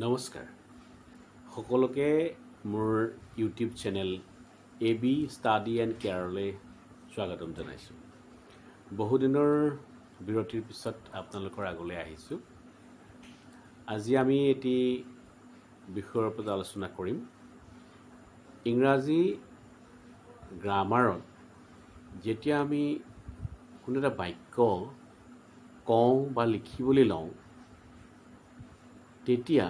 নমস্কাৰ সকলোকে মোৰ YouTube channel AB study and কেয়াৰলৈ স্বাগতম জনাইছোঁ। বহুদিনৰ বিৰতিৰ পিছত আপোনালোকৰ আগলৈ আহিছোঁ। আজি আমি এটি বিষয়ৰ ওপৰত আলোচনা কৰিম। ইংৰাজী গ্ৰামাৰত যেতিয়া আমি কোনো এটা বাক্য কওঁ বা লিখিবলৈ লওঁ, তেতিয়া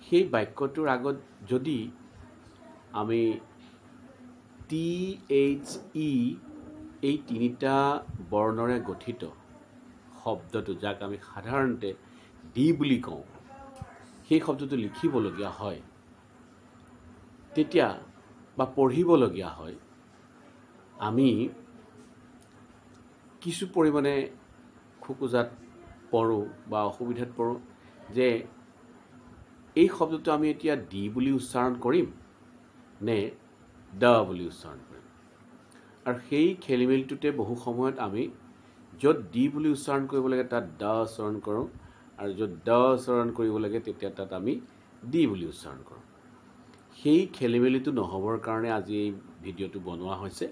সেই বাক্যটোৰ আগত যদি আমি THE এই তিনিটা বৰ্ণৰে গঠিত শব্দটো, যাক আমি সাধাৰণতে ডি বুলি কওঁ, সেই শব্দটো লিখিবলগীয়া হয়, তেতিয়া বা পঢ়িবলগীয়া হয়, আমি কিছু পৰিমাণে খোকোজাত পৰোঁ বা অসুবিধাত পৰোঁ যে এই শব্দটো আমি এতিয়া ডি বুলি উচ্চাৰণ কৰিম নে ড বুলি উচ্চাৰণ কৰিম। আৰু সেই খেলিমেলিটোতে বহু সময়ত আমি য'ত ডি বুলি উচ্চাৰণ কৰিব লাগে তাত ড উচ্চাৰণ কৰোঁ, আৰু য'ত ড উচ্চাৰণ কৰিব লাগে তেতিয়া তাত আমি ডি বুলি উচ্চাৰণ কৰোঁ। সেই খেলিমেলিটো নহ'বৰ কাৰণে আজি এই ভিডিঅ'টো বনোৱা হৈছে।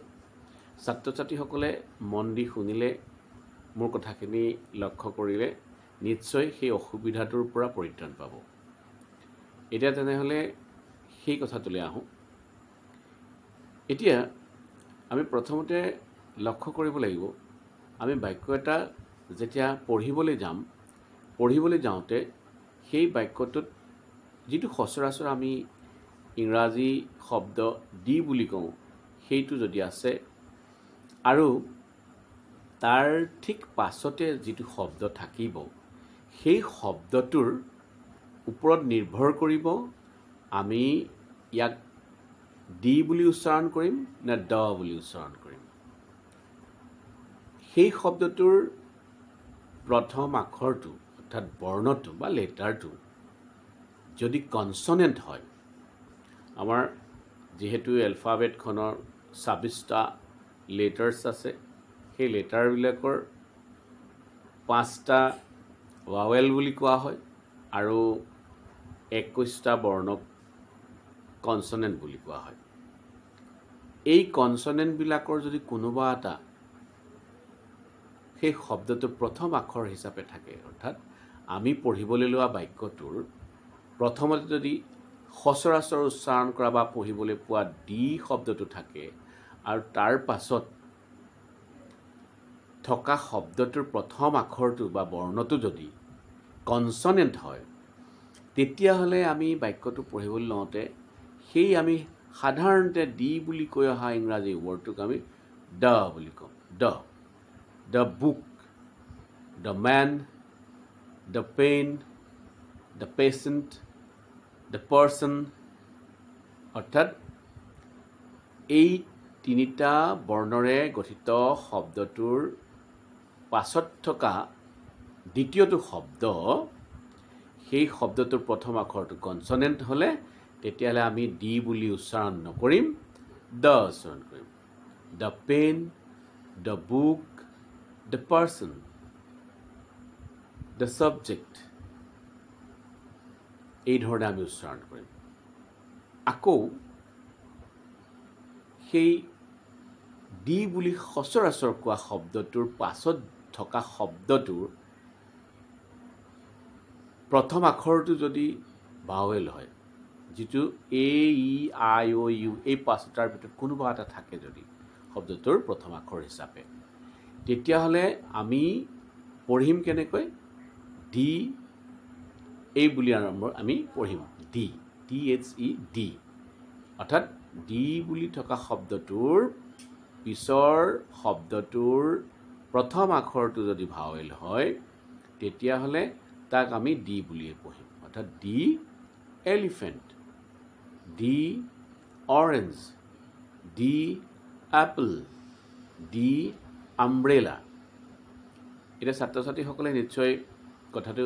ছাত্ৰ ছাত্ৰীসকলে মন দি শুনিলে, মোৰ কথাখিনি লক্ষ্য কৰিলে নিশ্চয় সেই অসুবিধাটোৰ পৰা পৰিত্ৰাণ পাব। এতিয়া তেনেহ'লে সেই কথাটোলৈ আহোঁ। এতিয়া আমি প্ৰথমতে লক্ষ্য কৰিব লাগিব, আমি বাক্য এটা যেতিয়া পঢ়িবলৈ যাওঁতে সেই বাক্যটোত যিটো সচৰাচৰ আমি ইংৰাজী শব্দ ডি বুলি কওঁ, সেইটো যদি আছে আৰু তাৰ ঠিক পাছতে যিটো শব্দ থাকিব, সেই শব্দটোৰ ওপৰত নিৰ্ভৰ কৰিব আমি ইয়াক ডি বুলি উচ্চাৰণ কৰিম নে ড বুলি উচ্চাৰণ কৰিম। সেই শব্দটোৰ প্ৰথম আখৰটো অৰ্থাৎ বৰ্ণটো বা লেটাৰটো যদি কনচনেণ্ট হয়, আমাৰ যিহেতু এলফাবেটখনৰ 26টা লেটাৰ্ছ আছে, সেই লেটাৰবিলাকৰ 5টা ভাৱেল বুলি কোৱা হয় আৰু 21টা বৰ্ণক কনচনেণ্ট বুলি কোৱা হয়। এই কনচনেণ্টবিলাকৰ যদি কোনোবা এটা সেই শব্দটোৰ প্ৰথম আখৰ হিচাপে থাকে, অৰ্থাৎ আমি পঢ়িবলৈ লোৱা বাক্যটোৰ প্ৰথমতে যদি সচৰাচৰ উচ্চাৰণ কৰা বা পঢ়িবলৈ পোৱা ডি শব্দটো থাকে আৰু তাৰ পাছত থকা শব্দটোৰ প্ৰথম আখৰটো বা বৰ্ণটো যদি কনচনেণ্ট হয়, তেতিয়াহ'লে আমি বাক্যটো পঢ়িবলৈ লওঁতে সেই আমি সাধাৰণতে ডি বুলি কৈ অহা ইংৰাজী ৱৰ্ডটোক আমি ড বুলি কওঁ। The book, the man, the pen, the patient, the person, অৰ্থাৎ এই তিনিটা বৰ্ণৰে গঠিত শব্দটোৰ পাছত থকা দ্বিতীয়টো শব্দ, সেই শব্দটোৰ প্ৰথম আখৰটো কনচনেণ্ট হ'লে তেতিয়াহ'লে আমি ডি বুলি উচ্চাৰণ নকৰিম, ড উচ্চাৰণ কৰিম। The pen, the book, the person, the subject, এই ধৰণে আমি উচ্চাৰণ কৰিম। আকৌ সেই ডি বুলি সচৰাচৰ কোৱা শব্দটোৰ পাছত থকা শব্দটোৰ প্ৰথম আখৰটো যদি ভাৱেল হয়, যিটো AEIOU এই পাঁচটাৰ ভিতৰত কোনোবা এটা থাকে যদি শব্দটোৰ প্ৰথম আখৰ হিচাপে, তেতিয়াহ'লে আমি পঢ়িম কেনেকৈ? ডি এই বুলি আমি পঢ়িম THE, অৰ্থাৎ ডি বুলি থকা শব্দটোৰ পিছৰ শব্দটোৰ প্ৰথম আখৰটো যদি ভাৱেল হয়, তেতিয়াহ'লে তাক আমি ডি বুলিয়ে পঢ়িম। অৰ্থাৎ D elephant, D orange, D Apple, D umbrella. এতিয়া ছাত্ৰ ছাত্ৰীসকলে নিশ্চয় কথাটো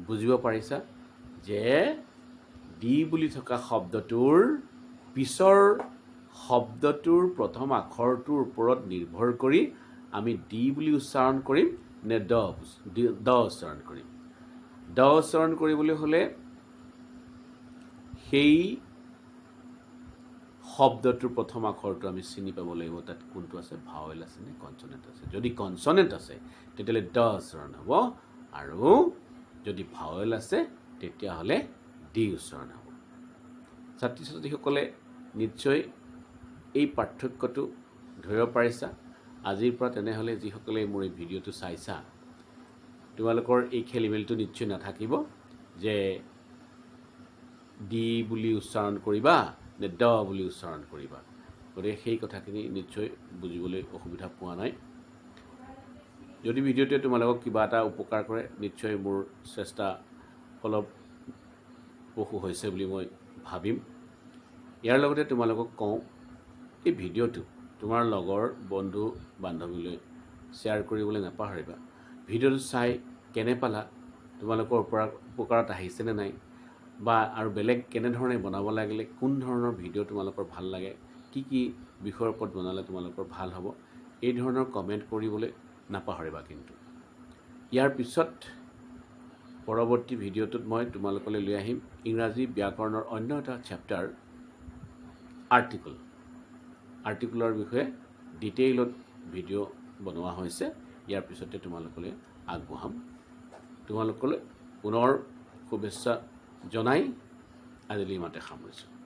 বুজিব পাৰিছা যে ডি বুলি থকা শব্দটোৰ পিছৰ শব্দটোৰ প্ৰথম আখৰটোৰ ওপৰত নিৰ্ভৰ কৰি আমি ডি বুলি উচ্চাৰণ কৰিম নে ড উচ্চাৰণ কৰিম। দ উচ্চাৰণ কৰিবলৈ হ'লে সেই শব্দটোৰ প্ৰথম আখৰটো আমি চিনি পাব লাগিব তাত কোনটো আছে ভাৱেল আছে নে কনসনেন্ট আছে যদি কনসনেন্ট আছে তেতিয়াহ'লে দ উচ্চাৰণ হ'ব আৰু যদি ভাৱেল আছে তেতিয়াহ'লে ডি উচ্চাৰণ হ'ব ছাত্ৰী ছাত্ৰীসকলে নিশ্চয় এই পাৰ্থক্যটো ধৰিব পাৰিছা আজিৰ পৰা তেনেহ'লে যিসকলে মোৰ এই ভিডিঅ'টো চাইছা তোমালোকৰ এই খেলিমেলিটো নিশ্চয় নাথাকিব যে ডি বুলি উচ্চাৰণ কৰিবা নে দ বুলি উচ্চাৰণ কৰিবা গতিকে সেই কথাখিনি নিশ্চয় বুজিবলৈ অসুবিধা পোৱা নাই যদি ভিডিঅ'টোৱে তোমালোকক কিবা এটা উপকাৰ কৰে নিশ্চয় মোৰ চেষ্টা ফলপ্ৰসূ হৈছে বুলি মই ভাবিম ইয়াৰ লগতে তোমালোকক কওঁ এই ভিডিঅ'টো তোমাৰ লগৰ বন্ধু বান্ধৱীলৈ শ্বেয়াৰ কৰিবলৈ নাপাহৰিবা ভিডিঅ'টো চাই কেনে পালা তোমালোকৰ উপকাৰত আহিছেনে নাই বা আৰু বেলেগ কেনেধৰণে বনাব লাগিলে কোন ধৰণৰ ভিডিঅ' তোমালোকৰ ভাল লাগে কি কি বিষয়ৰ ওপৰত বনালে তোমালোকৰ ভাল হ'ব এই ধৰণৰ কমেণ্ট কৰিবলৈ নাপাহৰিবা কিন্তু ইয়াৰ পিছত পৰৱৰ্তী ভিডিঅ'টোত মই তোমালোকলৈ লৈ আহিম ইংৰাজী ব্যাকৰণৰ অন্য এটা চেপ্টাৰ আৰ্টিকলৰ বিষয়ে ডিটেইলত ভিডিঅ' বনোৱা হৈছে ইয়াৰ পিছতে তোমালোকলৈ আগবঢ়াম তোমালোকলৈ পুনৰ শুভেচ্ছা জনাই আজিলৈ ইমানতে সামৰিছোঁ